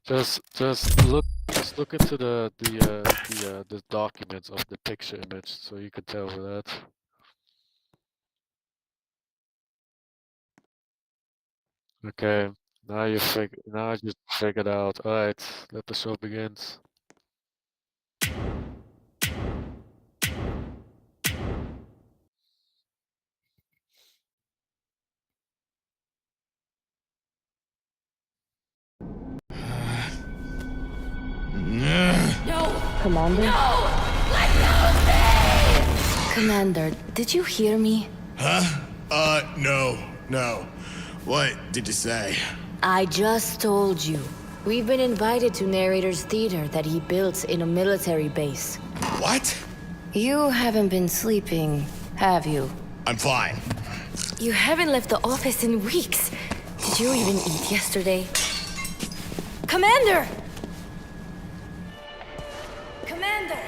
Just look into the documents of the picture image, so you can tell with that. Okay, now I just figured out. All right, let the show begins. No! Commander? No! Let go of me! Commander, did you hear me? Huh? No. What did you say? I just told you. We've been invited to Narrator's theater that he built in a military base. What? You haven't been sleeping, have you? I'm fine. You haven't left the office in weeks. Did you even eat yesterday? Commander! Commander!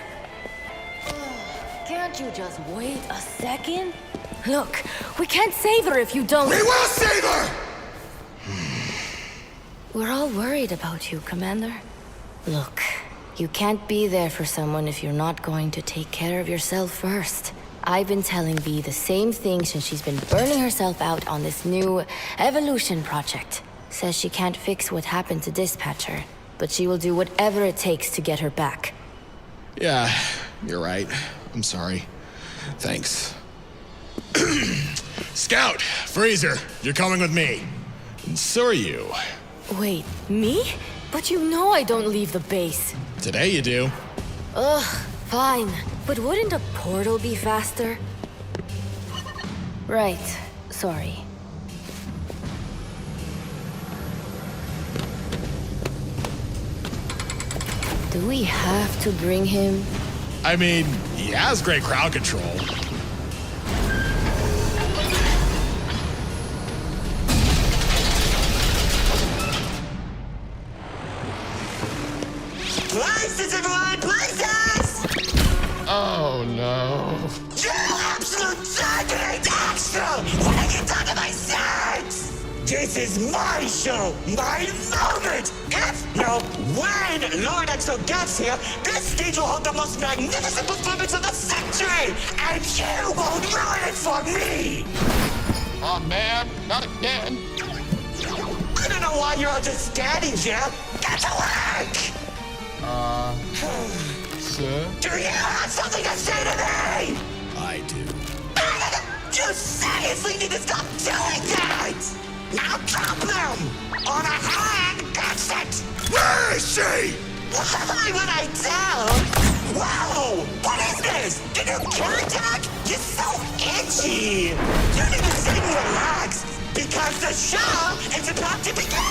Can't you just wait a second? Look, we can't save her if you don't. We will save her! We're all worried about you, Commander. Look, you can't be there for someone if you're not going to take care of yourself first. I've been telling Bee the same thing since she's been burning herself out on this new evolution project. Says she can't fix what happened to Dispatcher, but she will do whatever it takes to get her back. Yeah, you're right. I'm sorry. Thanks. Scout, Freezer, you're coming with me. And so are you. Wait, me? But you know I don't leave the base. Today you do. Ugh, fine. But wouldn't a portal be faster? Right, sorry. Do we have to bring him? I mean, he has great crowd control. Places, everyone, places! Oh no. You absolute target extra! When I get to my sex! This is my show, my moment! If, no, when Lord Exo gets here, this stage will hold the most magnificent performance of the century! And you won't ruin it for me! Oh man, not again. I don't know why you're all just standing here. Get to work! Sir? Do you have something to say to me? I do. You seriously need to stop doing that! Now drop them! On a hand, that's it! Where is she? Why would I tell? Whoa! What is this? Did you kill attack? You're so itchy! You need to sit and relax, because the show is about to begin!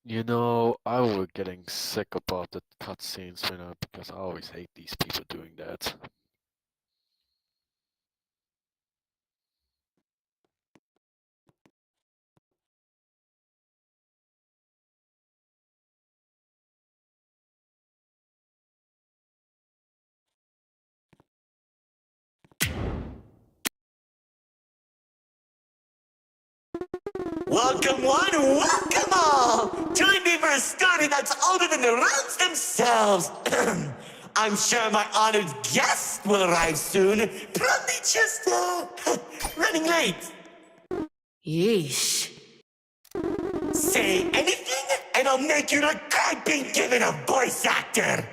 You know, I was getting sick about the cutscenes, you know, because I always hate these people doing that. Welcome one, welcome all! Join me for a story that's older than the roads themselves. I'm sure my honored guest will arrive soon. Probably just, running late. Yeesh. Say anything, and I'll make you regret being given a voice actor.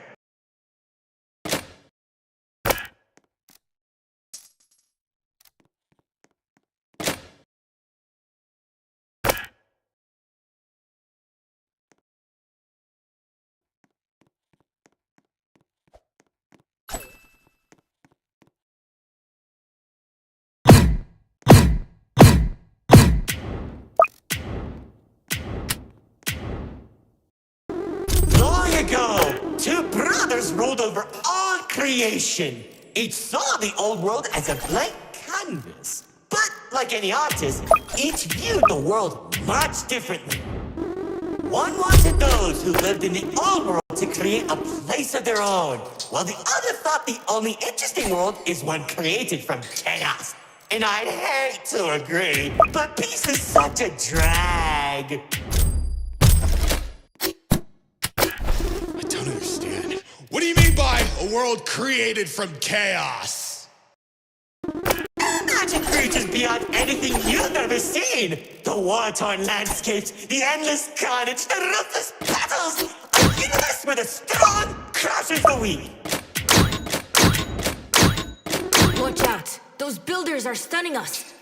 Long ago, two brothers ruled over all creation. Each saw the old world as a blank canvas. But like any artist, each viewed the world much differently. One wanted those who lived in the old world to create a place of their own, while the other thought the only interesting world is one created from chaos. And I'd hate to agree, but peace is such a drag. I don't understand. What do you mean by a world created from chaos? Imagine creatures beyond anything you've ever seen. The war-torn landscapes, the endless carnage, the ruthless battles. A universe where the strong crushes the weak. Watch out! Those builders are stunning us!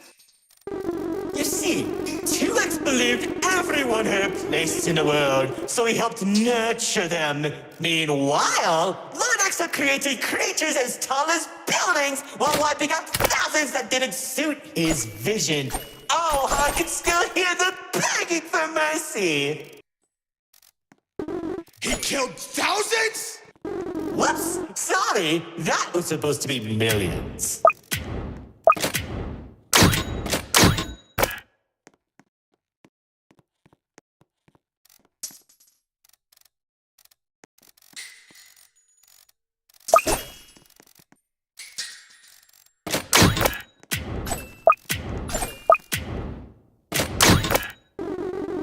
You see, 2X believed everyone had a place in the world, so he helped nurture them. Meanwhile, Lord Exo created creatures as tall as buildings while wiping out thousands that didn't suit his vision. Oh, I can still hear them begging for mercy. He killed thousands? Whoops, sorry, that was supposed to be millions.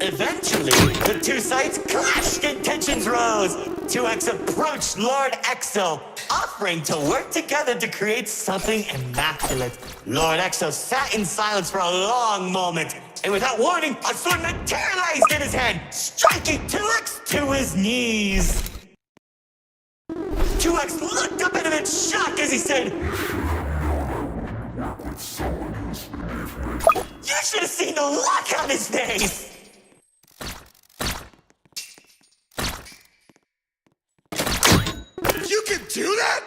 Eventually, the two sides clashed and tensions rose. 2X approached Lord Exo, offering to work together to create something immaculate. Lord Exo sat in silence for a long moment, and without warning, a sword materialized in his hand, striking 2X to his knees. 2X looked up at him in shock as he said, "You should have seen the look on his face!" You can do that?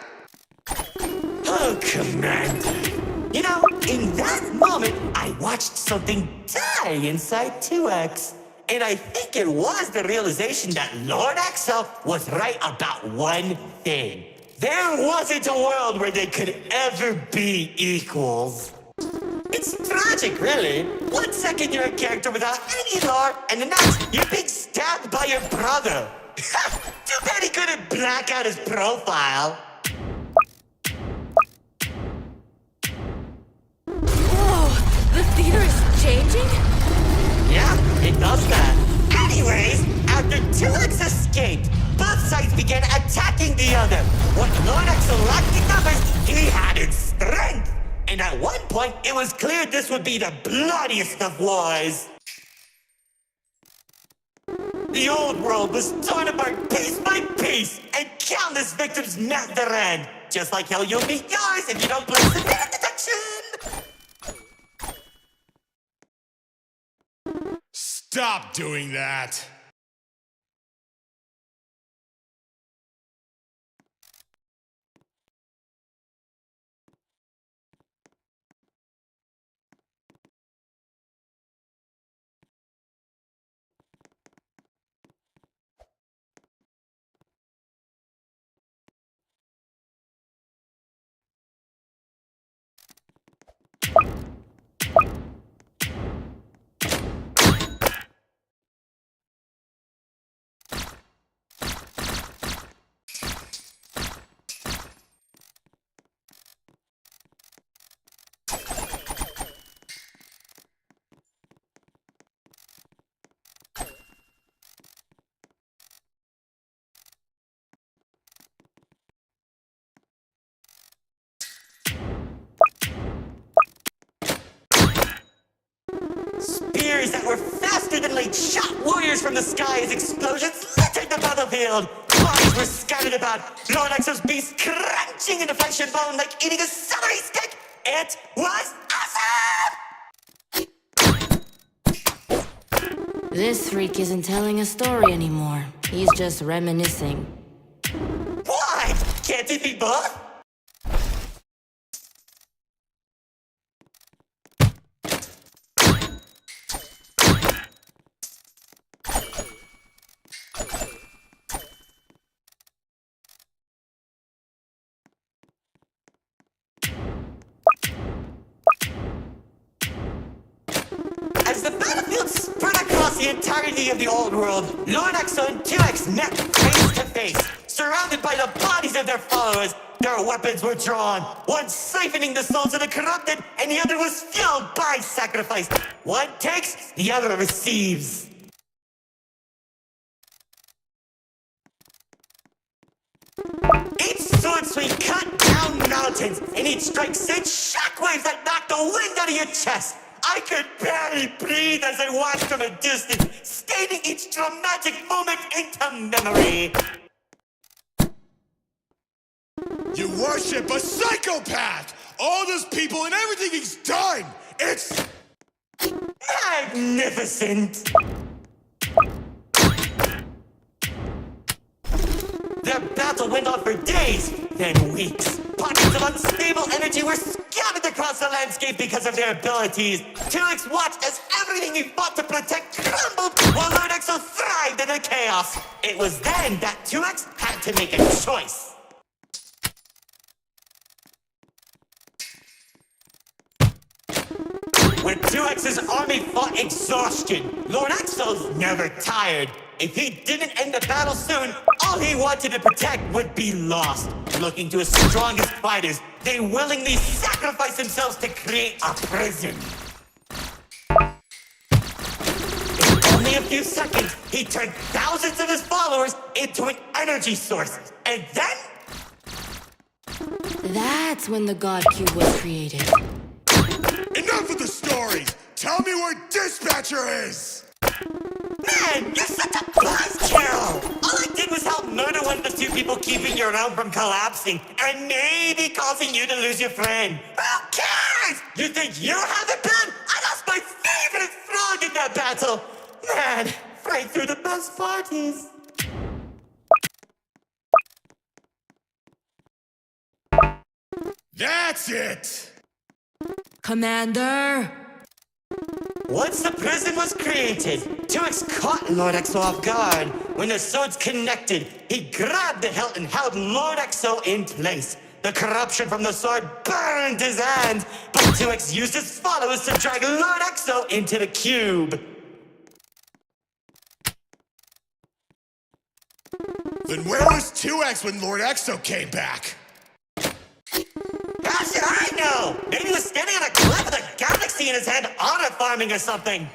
Oh, Commander. You know, in that moment, I watched something die inside 2X. And I think it was the realization that Lord Exo was right about one thing. There wasn't a world where they could ever be equals. It's tragic, really. 1 second you're a character without any lore, and the next you're being stabbed by your brother. Too bad he couldn't black out his profile. Whoa! The theater is changing? Yeah, it does that. Anyways, after 2X escaped, both sides began attacking the other. What Lord Exo lacked in numbers, he had in strength. And at one point, it was clear this would be the bloodiest of wars. The old world was torn apart piece by piece, and countless victims met their end. Just like how you'll meet yours if you don't place the net detection. Stop doing that. Spears that were faster than light shot warriors from the sky as explosions littered the battlefield. Bodies were scattered about, Lord Exo's beast crunching into flesh and bone like eating a celery stick. It was awesome! This freak isn't telling a story anymore. He's just reminiscing. Why? Can't it be both? As the battlefield spread across the entirety of the old world, Lord Exo and 2X met face to face, surrounded by the bodies of their followers. Their weapons were drawn, one siphoning the souls of the corrupted, and the other was fueled by sacrifice. One takes, the other receives. Each sword swing cut down mountains, and each strike sent shockwaves that knocked the wind out of your chest. I could barely breathe as I watched from a distance, stating each dramatic moment into memory. You worship a psychopath! All those people and everything he's done! It's magnificent! Their battle went on for days, then weeks. Pockets of unstable energy were scattered across the landscape because of their abilities. 2X watched as everything he fought to protect crumbled, while Lord Exo thrived in the chaos. It was then that 2X had to make a choice. When 2X's army fought exhaustion, Lord Exo's never tired. If he didn't end the battle soon, all he wanted to protect would be lost. Looking to his strongest fighters, they willingly sacrificed themselves to create a prison. In only a few seconds, he turned thousands of his followers into an energy source. And then... That's when the God Cube was created. enough of the stories! Tell me where Dispatcher is! Man, you're such a buzzkill! All I did was help murder one of the two people keeping your realm from collapsing, and maybe causing you to lose your friend. Who cares? You think you have it bad? I lost my favorite frog in that battle! Man, right through the best parties. That's it! Commander! Once the prison was created, 2X caught Lord Exo off guard. When the swords connected, he grabbed the hilt and held Lord Exo in place. The corruption from the sword burned his hands, but 2X used his followers to drag Lord Exo into the cube. Then where was 2X when Lord Exo came back? How should I know? Maybe he was standing on a cliff with a galaxy in his hand, honor farming or something.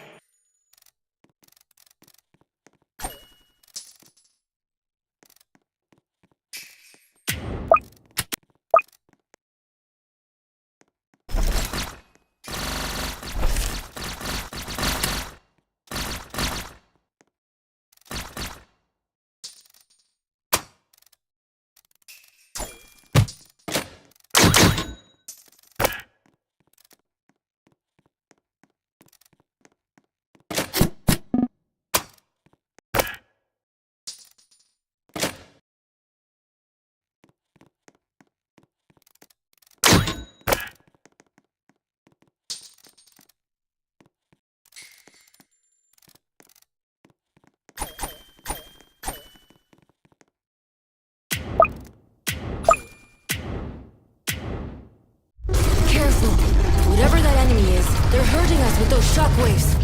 Careful! Whatever that enemy is, they're hurting us with those shockwaves.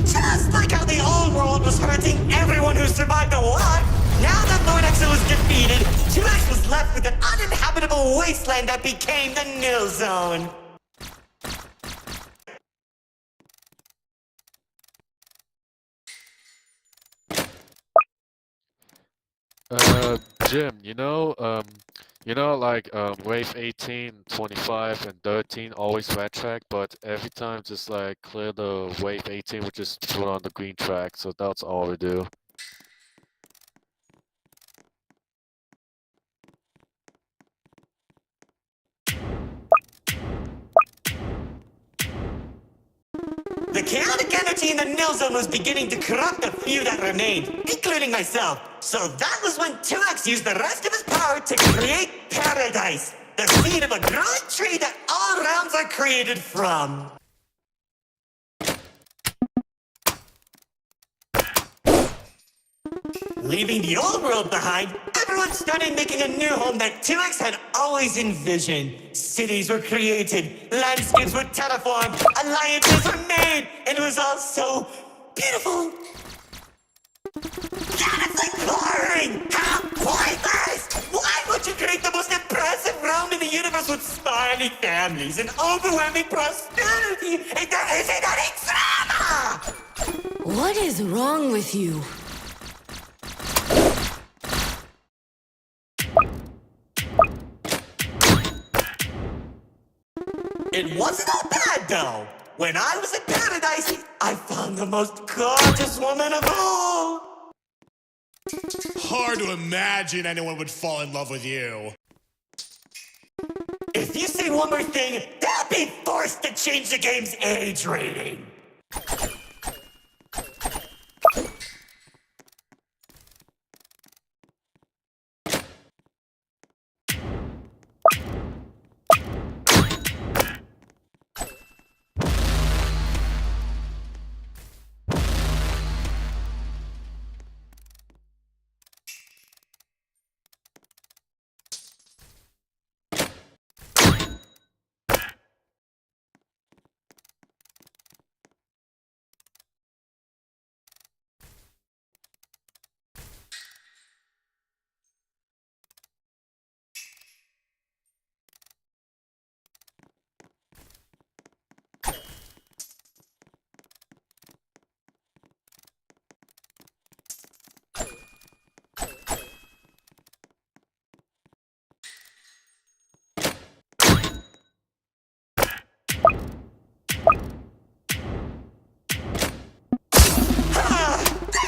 Just like how the old world was hurting everyone who survived the war, now that Lord Exo was defeated, 2X was left with an uninhabitable wasteland that became the Nil Zone. Jim, like wave 18, 25, and 13 always red track, but every time just like clear the wave 18, we just put on the green track, so that's all we do. The chaotic energy in the Nil Zone was beginning to corrupt the few that remained, including myself. So that was when 2X used the rest of his power to create Paradise, the seed of a growing tree that all realms are created from. Leaving the old world behind, everyone started making a new home that 2X had always envisioned. Cities were created, landscapes were terraformed, alliances were made, and it was all so beautiful. Beautiful! boring! How pointless! Why would you create the most impressive realm in the universe with smiling families and overwhelming prosperity if there isn't any drama? What is wrong with you? It wasn't all bad, though. When I was in paradise, I found the most gorgeous woman of all. Hard to imagine anyone would fall in love with you. If you say one more thing, they'll be forced to change the game's age rating.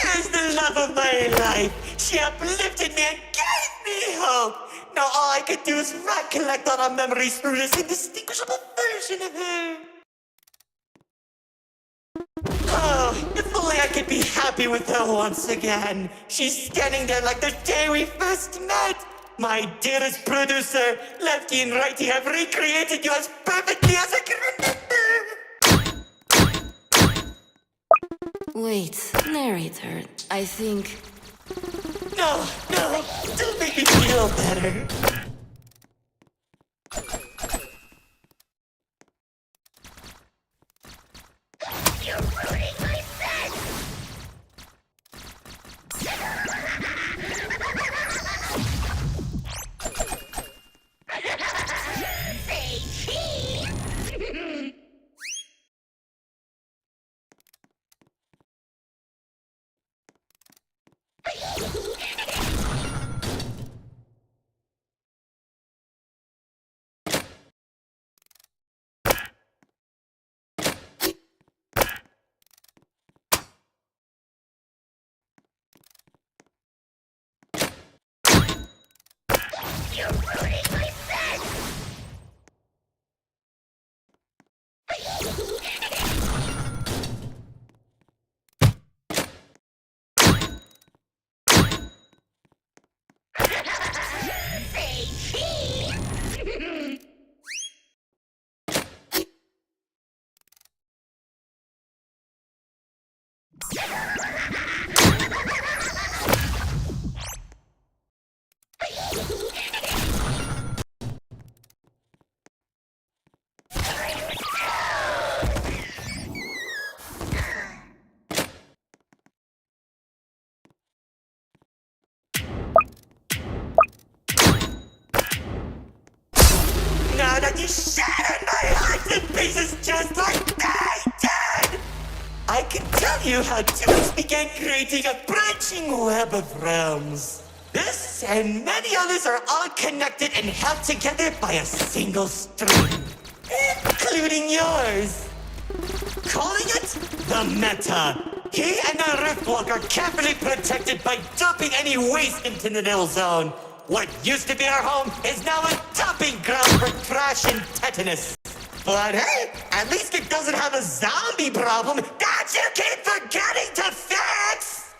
There's the love of my life. She uplifted me and gave me hope. Now all I could do is recollect all our memories through this indistinguishable version of her. Oh, if only I could be happy with her once again. She's standing there like the day we first met. My dearest producer, Lefty and Righty have recreated you as perfectly as I can remember. Wait, narrator, I think... No, don't make me feel better. You're ruining my set! Say cheese! You're ruining my set! Say cheese! Now that you shattered my heart to pieces just like I did! I can tell you how humans began creating a branching web of realms. This and many others are all connected and held together by a single string, including yours. Calling it the Meta. He and the Riftwalk are carefully protected by dumping any waste into the Nil Zone. What used to be our home is now a dumping ground for trash and tetanus. But hey, at least it doesn't have a zombie problem that you keep forgetting to fix!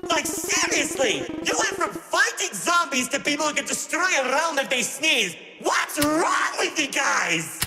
Like seriously, you went from fighting zombies to people who can destroy a realm if they sneeze. What's wrong with you guys?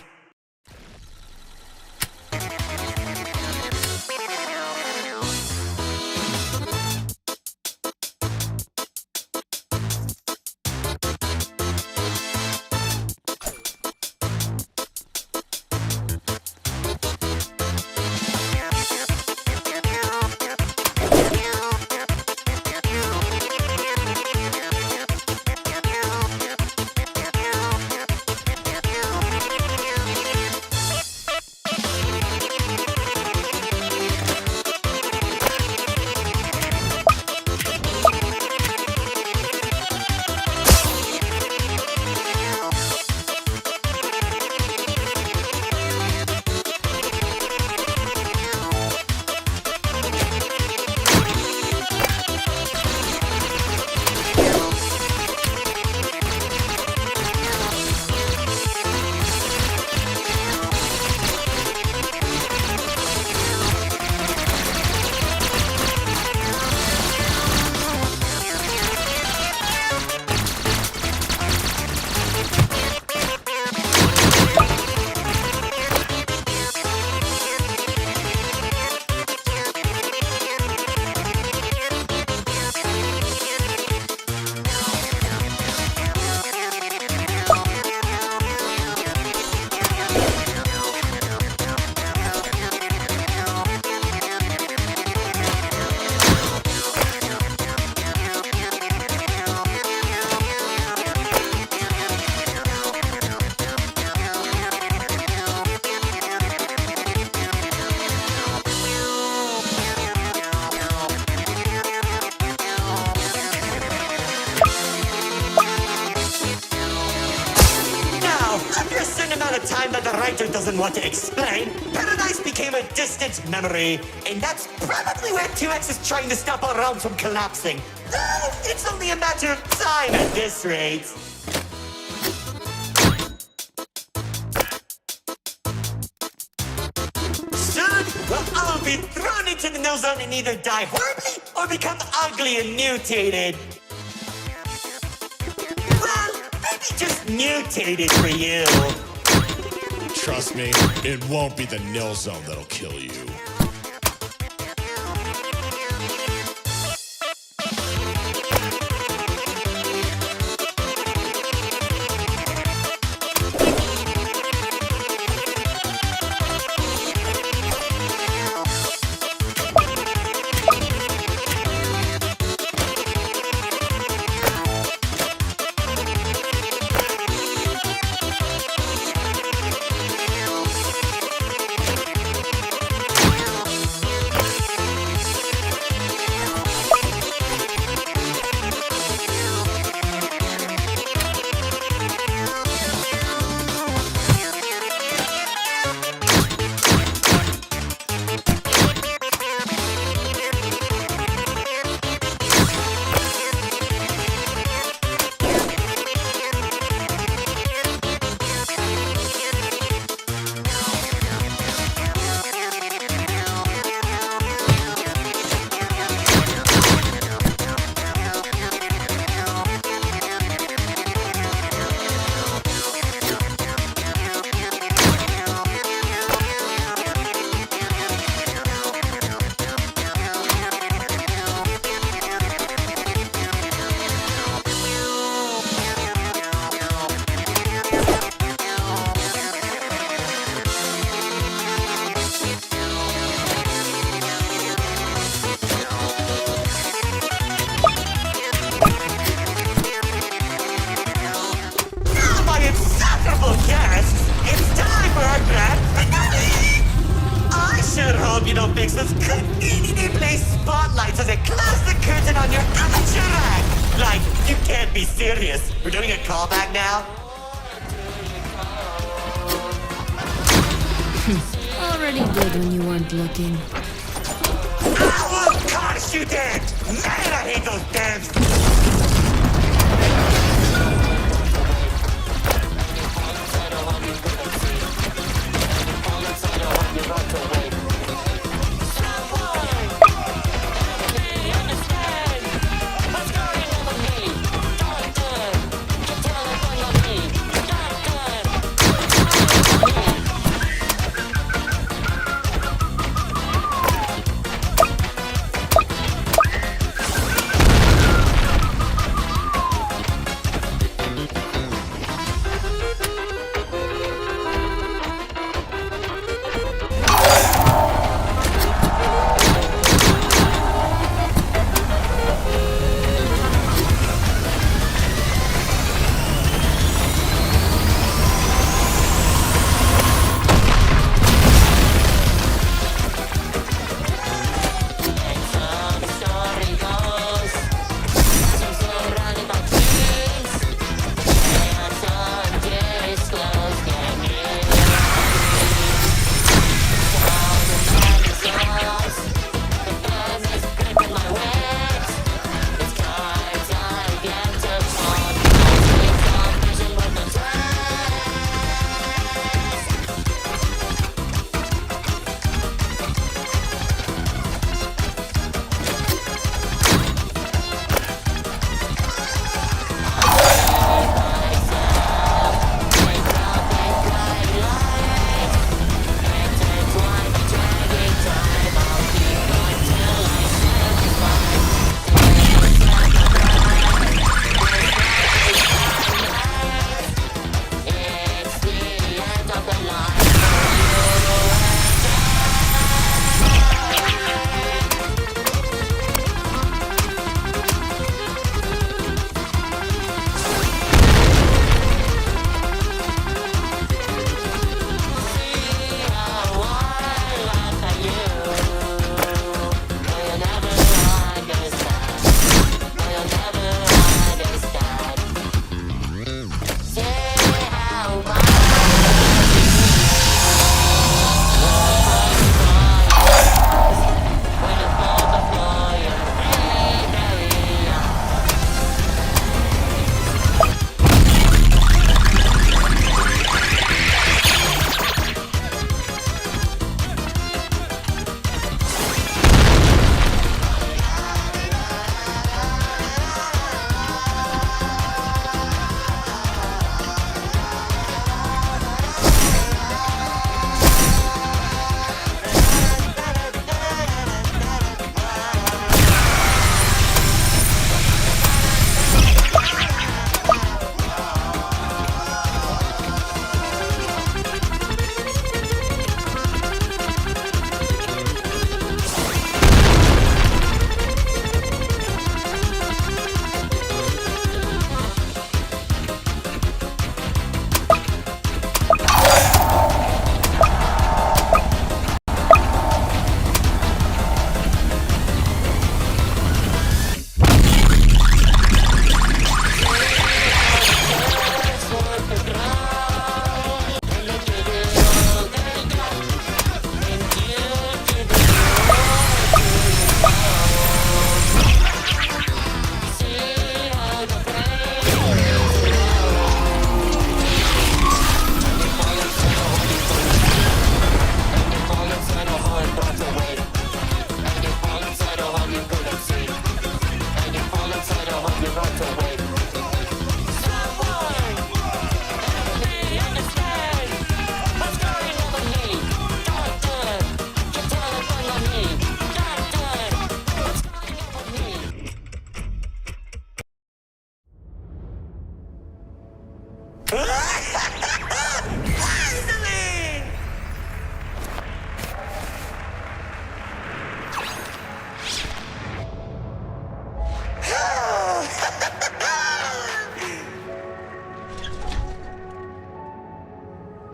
After a certain amount of time that the writer doesn't want to explain, Paradise became a distant memory. And that's probably where 2X is trying to stop our realms from collapsing. Though it's only a matter of time at this rate. Soon, we'll all be thrown into the nil zone and either die horribly or become ugly and mutated. Well, maybe just mutated for you. Trust me, it won't be the nil zone that'll kill you. hope you don't fix this conveniently placed spotlights as it closes the curtain on your amateur act. Like, you can't be serious. We're doing a callback now? Already did when you weren't looking. Of course you did! Man, I hate those damn...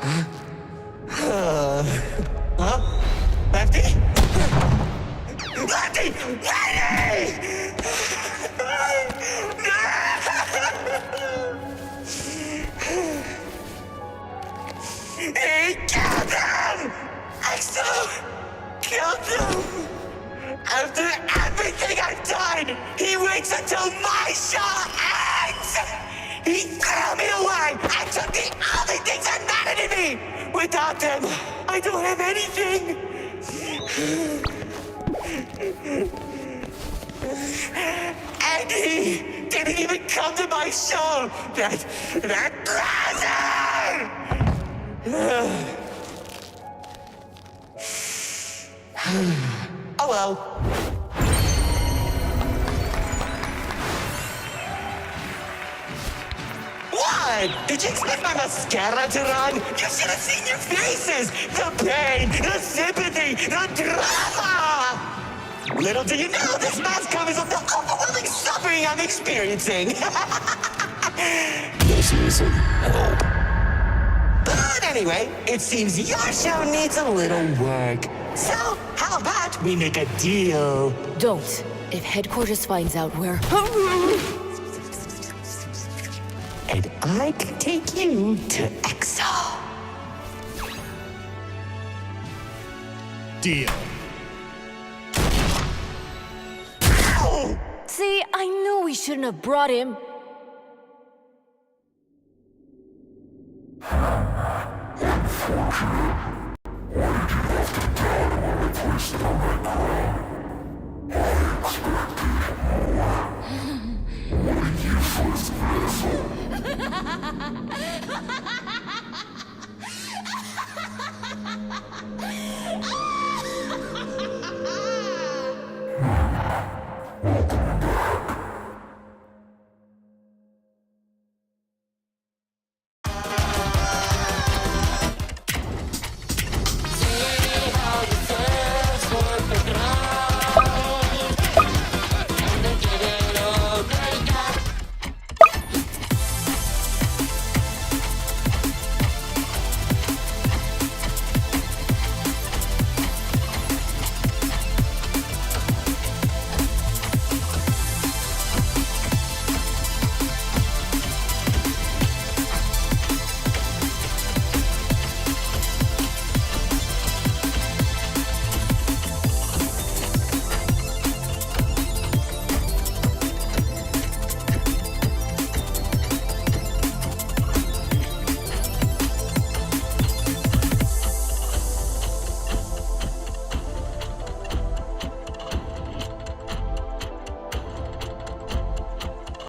Huh? Lefty? Lefty! He killed him! Axel killed him! After everything I've done, he waits until my show ends! He threw me away and took the only things that mattered to me! Without them, I don't have anything! And he didn't even come to my show! That brother! Oh well. What? Did you expect my mascara to run? You should have seen your faces! The pain, the sympathy, the drama! Little do you know, this mask covers up the overwhelming suffering I'm experiencing! This isn't help. But anyway, it seems your show needs a little work. So, how about we make a deal? Don't. If headquarters finds out we're... And I can take you to Exo. Deal. Ow! See, I knew we shouldn't have brought him.